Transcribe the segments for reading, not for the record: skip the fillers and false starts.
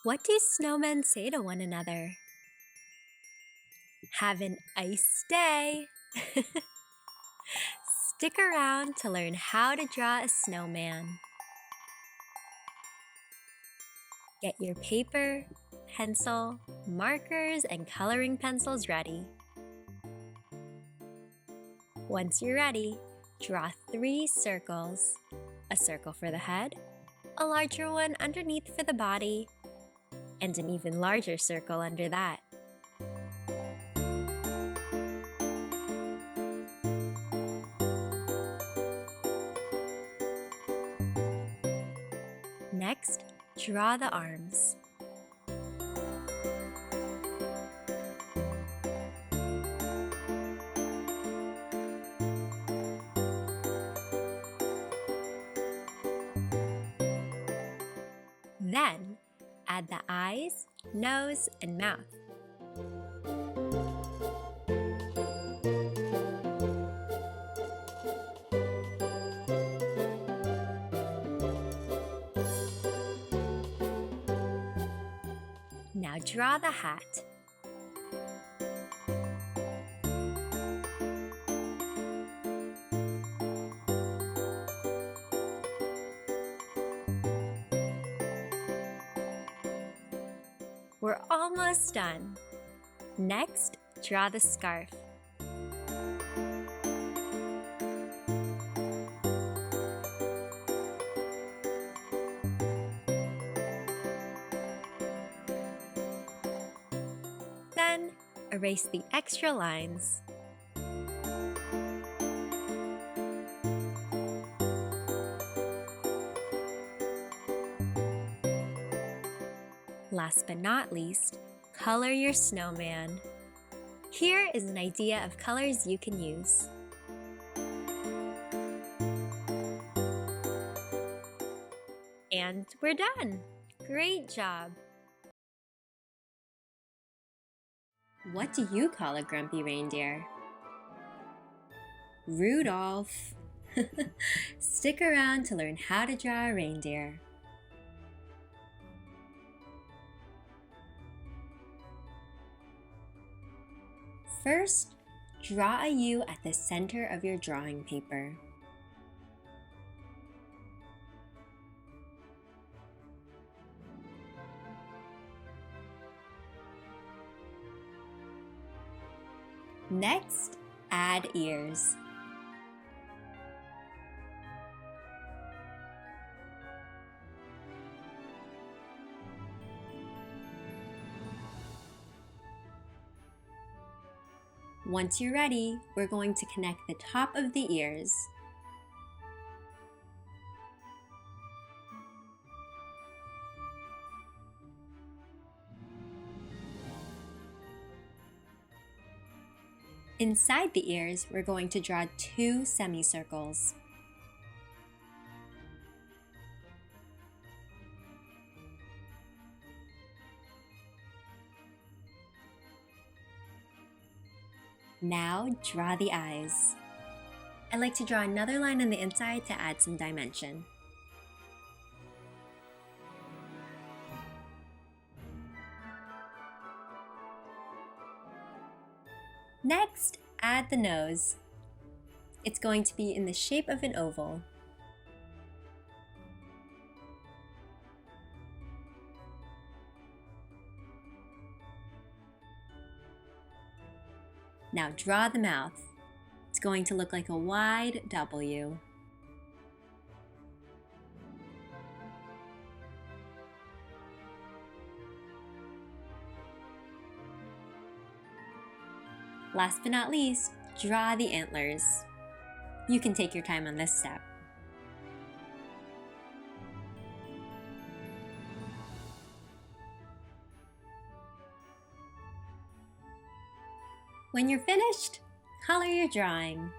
What do snowmen say to one another? Have an ice day! Stick around to learn how to draw a snowman. Get your paper, pencil, markers, and coloring pencils ready. Once you're ready, draw 3 circles. A circle for the head, a larger one underneath for the body, and an even larger circle under that. Next, draw the arms. Then, add the eyes, nose, and mouth. Now draw the hat. We're almost done. Next, draw the scarf. Then, erase the extra lines. Last but not least, color your snowman. Here is an idea of colors you can use. And we're done! Great job! What do you call a grumpy reindeer? Rudolph! Stick around to learn how to draw a reindeer. First, draw a U at the center of your drawing paper. Next, add ears. Once you're ready, we're going to connect the top of the ears. Inside the ears, we're going to draw 2 semicircles. Now draw the eyes. I like to draw another line on the inside to add some dimension. Next, add the nose. It's going to be in the shape of an oval. Now draw the mouth. It's going to look like a wide W. Last but not least, draw the antlers. You can take your time on this step. When you're finished, color your drawing.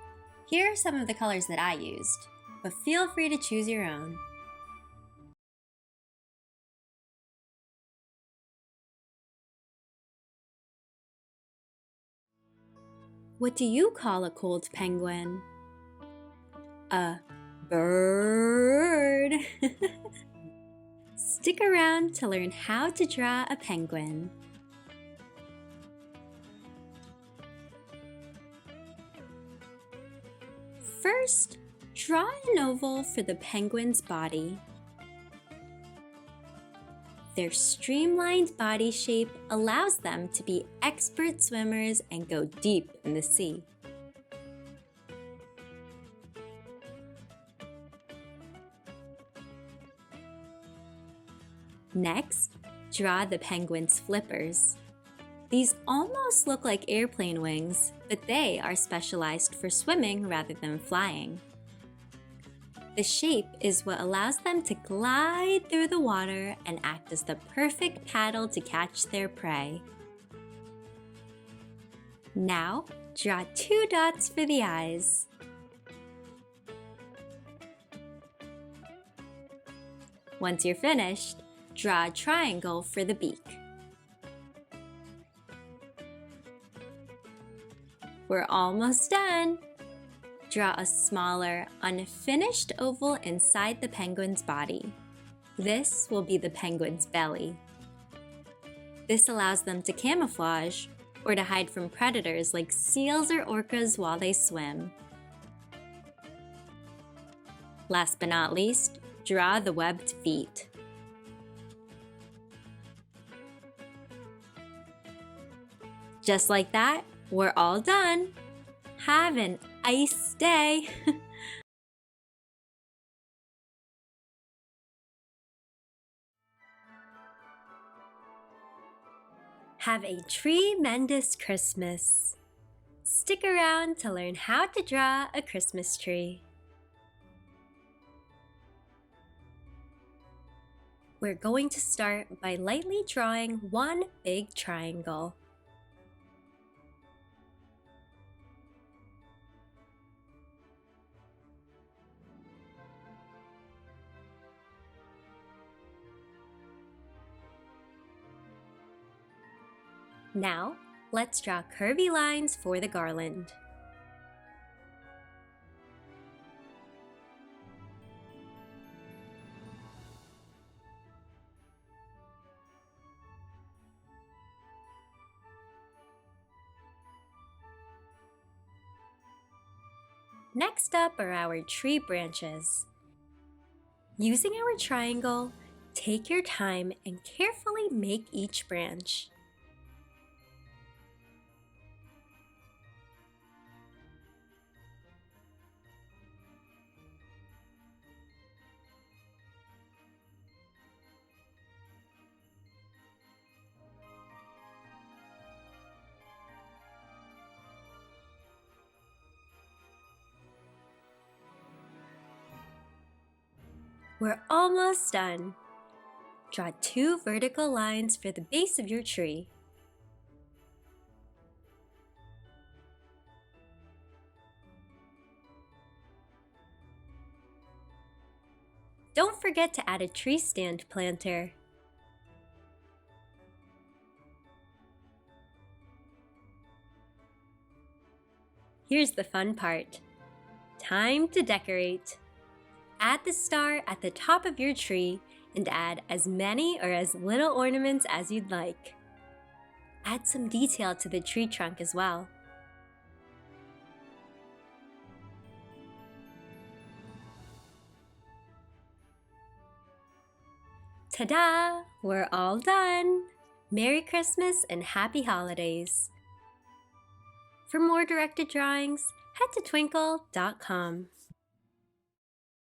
Here are some of the colors that I used, but feel free to choose your own. What do you call a cold penguin? A bird. Stick around to learn how to draw a penguin. First, draw an oval for the penguin's body. Their streamlined body shape allows them to be expert swimmers and go deep in the sea. Next, draw the penguin's flippers. These almost look like airplane wings, but they are specialized for swimming rather than flying. The shape is what allows them to glide through the water and act as the perfect paddle to catch their prey. Now, draw 2 dots for the eyes. Once you're finished, draw a triangle for the beak. We're almost done! Draw a smaller, unfinished oval inside the penguin's body. This will be the penguin's belly. This allows them to camouflage or to hide from predators like seals or orcas while they swim. Last but not least, draw the webbed feet. Just like that, we're all done! Have an ice day! Have a tremendous Christmas! Stick around to learn how to draw a Christmas tree. We're going to start by lightly drawing one big triangle. Now, let's draw curvy lines for the garland. Next up are our tree branches. Using our triangle, take your time and carefully make each branch. We're almost done. Draw 2 vertical lines for the base of your tree. Don't forget to add a tree stand planter. Here's the fun part. Time to decorate. Add the star at the top of your tree and add as many or as little ornaments as you'd like. Add some detail to the tree trunk as well. Ta-da! We're all done! Merry Christmas and Happy Holidays! For more directed drawings, head to twinkl.com.